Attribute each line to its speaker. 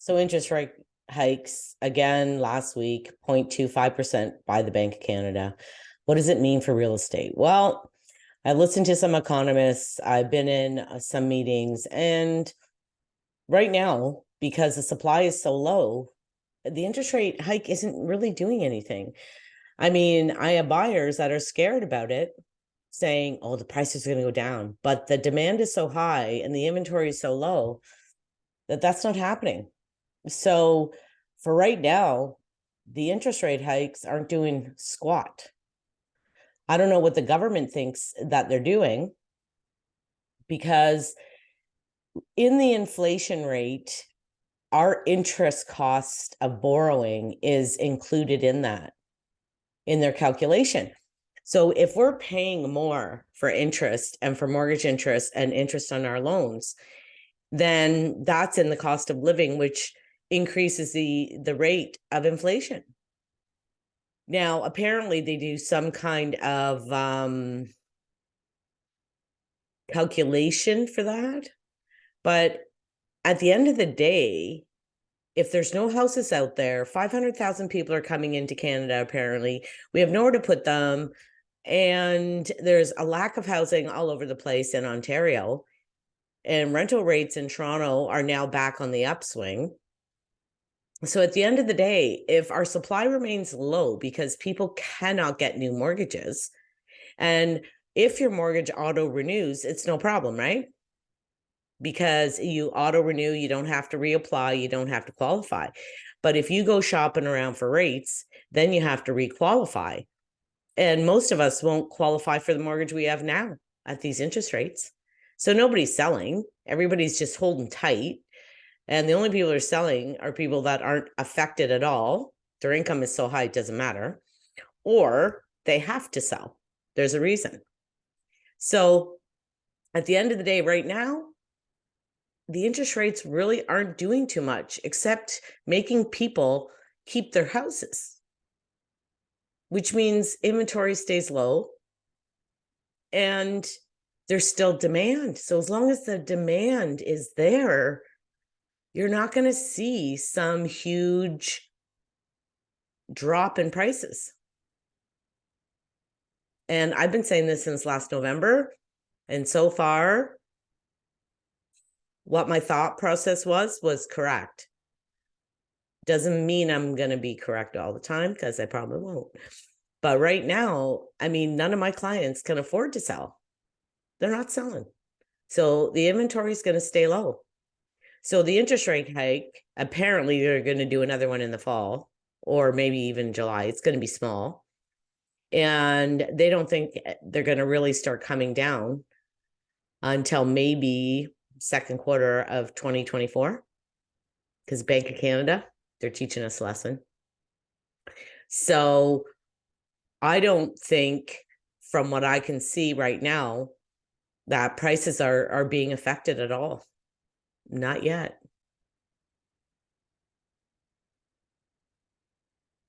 Speaker 1: So interest rate hikes again last week, 0.25% by the Bank of Canada. What does it mean for real estate? Well, I listened to some economists. I've been in some meetings, and right now, because the supply is so low, the interest rate hike isn't really doing anything. I mean, I have buyers that are scared about it, saying, oh, the prices are going to go down. But the demand is so high and the inventory is so low that that's not happening. So for right now, the interest rate hikes aren't doing squat. I don't know what the government thinks that they're doing, because in the inflation rate, our interest cost of borrowing is included in that, in their calculation. So if we're paying more for interest and for mortgage interest and interest on our loans, then that's in the cost of living, which increases the rate of inflation. Now, apparently they do some kind of calculation for that. But at the end of the day, if there's no houses out there, 500,000 people are coming into Canada, apparently. We have nowhere to put them. And there's a lack of housing all over the place in Ontario. And rental rates in Toronto are now back on the upswing. So at the end of the day, if our supply remains low because people cannot get new mortgages, and if your mortgage auto renews, it's no problem, right? Because you auto renew, you don't have to reapply, you don't have to qualify. But if you go shopping around for rates, then you have to requalify. And most of us won't qualify for the mortgage we have now at these interest rates. So nobody's selling, everybody's just holding tight. And the only people who are selling are people that aren't affected at all. Their income is so high, it doesn't matter. Or they have to sell. There's a reason. So at the end of the day, right now, the interest rates really aren't doing too much except making people keep their houses, which means inventory stays low and there's still demand. So as long as the demand is there, you're not going to see some huge drop in prices. And I've been saying this since last November. And so far, what my thought process was correct. Doesn't mean I'm going to be correct all the time, because I probably won't. But right now, I mean, none of my clients can afford to sell. They're not selling. So the inventory is going to stay low. So the interest rate hike, apparently they're going to do another one in the fall, or maybe even July. It's going to be small. And they don't think they're going to really start coming down until maybe second quarter of 2024, because Bank of Canada, they're teaching us a lesson. So I don't think, from what I can see right now, that prices are being affected at all. Not yet.